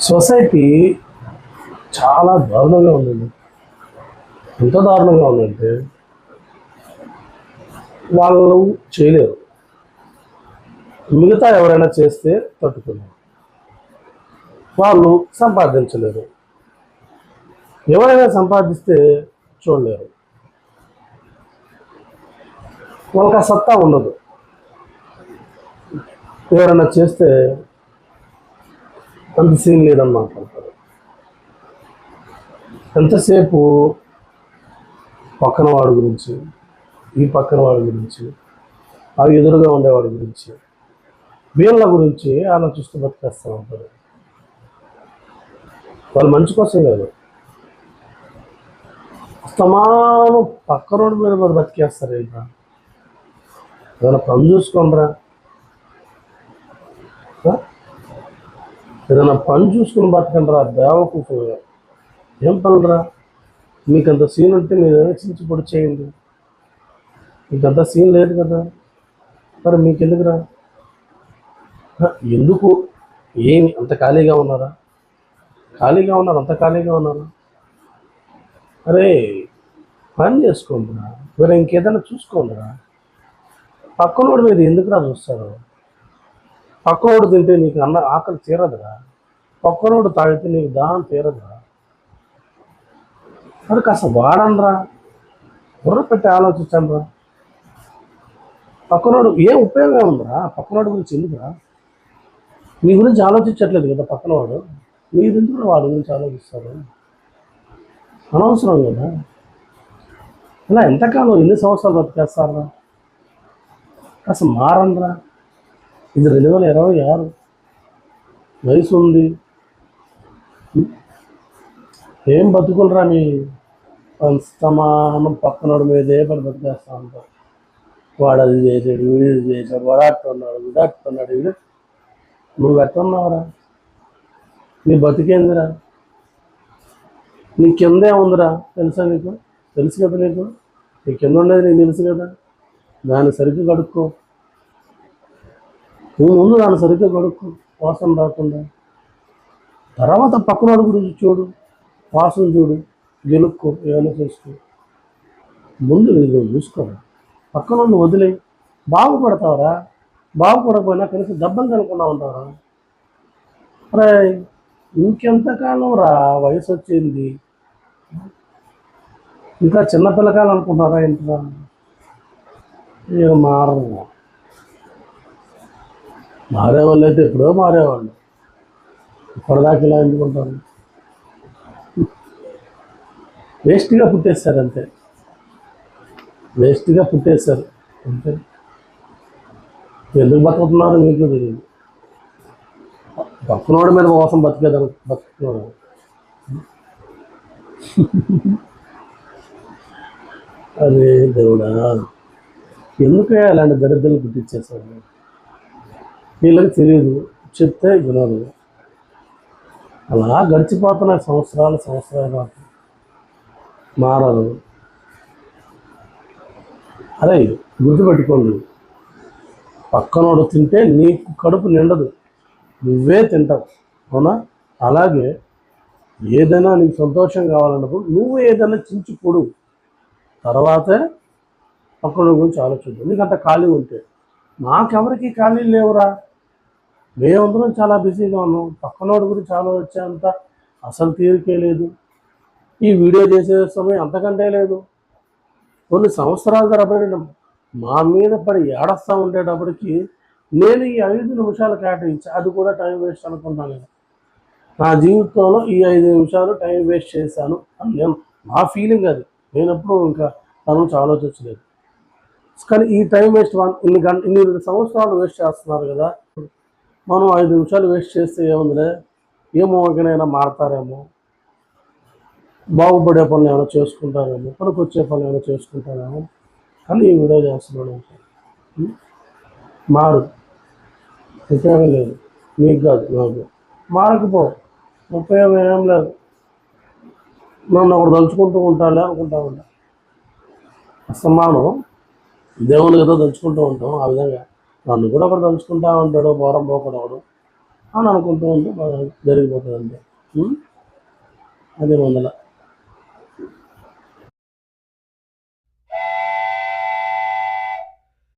Society చాలా దారుణంగా ఉందండి. ఎంత దారుణంగా ఉందంటే వాళ్ళు చేయలేరు. మిగతా ఎవరైనా చేస్తే తట్టుకోలేరు. వాళ్ళు సంపాదించలేరు. ఎవరైనా సంపాదిస్తే చూడలేరు. వాళ్ళకి ఆ సత్తా ఉండదు. ఎవరైనా చేస్తే అంత సీన్ లేదని మాట్లాడతారు. ఎంతసేపు పక్కన వాడి గురించి, ఈ పక్కన వాడి గురించి, ఆ ఎదురుగా ఉండేవాడి గురించి, వీళ్ళ గురించి ఆలోచిస్తూ బతికేస్తూ ఉంటారు. వాళ్ళు మంచి కోసం కాదు, అస్తమానం పక్క రోడ్డు మీద మరి బతికేస్తారు. ఏంట్రా, ఏదైనా పని చూసుకోనరా, ఏదైనా పని చూసుకుని బతకండిరా దేవకూపుగా. ఏం పనురా? మీకంత సీన్ ఉంటే మీరు చించి పొడి చేయండి. మీకంత సీన్ లేదు కదా, మరి మీకెందుకురా? ఎందుకు? ఏమి అంత ఖాళీగా ఉన్నారా? ఖాళీగా ఉన్నారు, అంత ఖాళీగా ఉన్నారు. అరే పని చేసుకోండిరా, మరి ఇంకేదైనా చూసుకోండిరా. పక్కనోడి మీద ఎందుకురా చూస్తారు? పక్కనోడు తింటే నీకు అన్న ఆకలి తీరదురా. పక్కనోడు తాగితే నీకు దాహం తీరదురా. మరి కాస్త వాడండిరా, బుర్ర పెట్టి ఆలోచించండిరా. పక్కనోడు ఏం ఉపయోగం ఉందిరా? పక్కనోడి గురించి ఎందుకురా? మీ గురించి ఆలోచించట్లేదు కదా పక్కనవాడు, మీరు ఎందుకు వాడి గురించి ఆలోచిస్తారు? అనవసరం కదా. ఇలా ఎంతకాలం ఎన్ని సంవత్సరాలు బతికేస్తారా? అసలు మారండిరా. ఇది 2026 వయసు ఉంది. ఏం బతుకులరా మీ? సమానం పక్కనోడి మీదే పడి బతికేస్తా ఉంటారు. వాడు అది చేసాడు, వీడు ఇది చేశాడు, వాడు అట్టున్నాడు, వీడు అట్టున్నాడు. వీడు నువ్వు ఎట్టున్నావురా? నీ బతికేందిరా? నీ కిందే ఉందిరా, తెలుసా నీకు? తెలుసు కదా నీకు? నీ కింద ఉండేది నీకు తెలుసు కదా. దాన్ని సరిగ్గా కడుక్కో. నువ్వు ముందు దాన్ని సరిగ్గా కడుక్కో, వాసన రాకుండా. తర్వాత పక్కనోడి గురించి చూడు, వాసన చూడు, గెలుక్కో, ఏమైనా చేసుకో. ముందు నీకు చూసుకోరా. పక్కనోడిని వదిలే, బాగుపడతావరా. బాగుపడకపోయినా కనీసం దెబ్బలు కనుక్కుండా ఉంటారా? అరే ఇంకెంతకాలం రా, వయసు వచ్చింది, ఇంకా చిన్నపిల్లకాయలు అనుకుంటారా ఇంట్లో? ఇక మారరు. మారేవాళ్ళు అయితే ఎప్పుడో మారేవాళ్ళు, ఇప్పటిదాకా ఇలా ఎందుకుంటారు? వేస్ట్గా పుట్టేస్తారు అంతే, వేస్ట్గా పుట్టేస్తారు అంతే. ఎందుకు బతుకుతున్నారు మీకు తెలియదు. పక్కనోడి మీద మోసం బతుకుతున్నారు. అరే దేవుడా, ఎందుకే అలాంటి దరిద్రాలు పుట్టించేశారు? వీళ్ళకి తెలియదు, చెప్తే వినరు. అలా గడిచిపోతున్నాయి సంవత్సరాలు మారరు. అరే గుర్తుపెట్టుకోండి, పక్కనోడు తింటే నీకు కడుపు నిండదు, నువ్వే తింటావు, అవునా? అలాగే ఏదైనా నీకు సంతోషం కావాలన్నప్పుడు నువ్వు ఏదైనా చించిపోడు, తర్వాతే పక్కనోడి గురించి ఆలోచించు. నీకంత ఖాళీ ఉంటే. నాకెవరికి ఖాళీ లేవురా, మేమందరం చాలా బిజీగా ఉన్నాం. పక్కనోడి గురించి ఆలోచించేంత అసలు తీరికే లేదు. ఈ వీడియో చేసే సమయం అంతకంటే లేదు. కొన్ని సంవత్సరాల తరబడి మా మీద పడి ఏడస్తా ఉండేటప్పటికి నేను ఈ 5 నిమిషాలు కేటాయించి, అది కూడా టైం వేస్ట్ అనుకుంటాను. నా జీవితంలో ఈ 5 నిమిషాలు టైం వేస్ట్ చేశాను అని నేను, నా ఫీలింగ్ అది. నేను ఎప్పుడు ఇంకా తన గురించి ఆలోచించలేదు. కానీ ఈ టైం వేస్ట్ ఇన్ని సంవత్సరాలు వేస్ట్ చేస్తున్నారు కదా. మనం 5 నిమిషాలు వేస్ట్ చేస్తే ఏముందిలే, ఏమో ఒకనైనా మారతారేమో, బాగుపడే పనులు ఏమైనా చేసుకుంటారేమో, పనికి వచ్చే పనులు ఏమైనా చేసుకుంటారేమో కానీ ఈ వీడియో చేస్తున్నాడు. మారు, ఉపయోగం లేదు. నీకు కాదు, నాకు. మారకపో, ఉపయోగం ఏం లేదు. నన్ను ఒకడు తలుచుకుంటూ ఉంటాలే అనుకుంటా ఉంటా. అసమానం దేవుని ఏదో తలుచుకుంటూ ఉంటాం, ఆ విధంగా నన్ను కూడా ఒకడు తలుచుకుంటా ఉంటాడు, బోరం పోకూడదు. అని అనుకుంటూ ఉంటే బాగా జరిగిపోతుంది అంతే. అదే వందల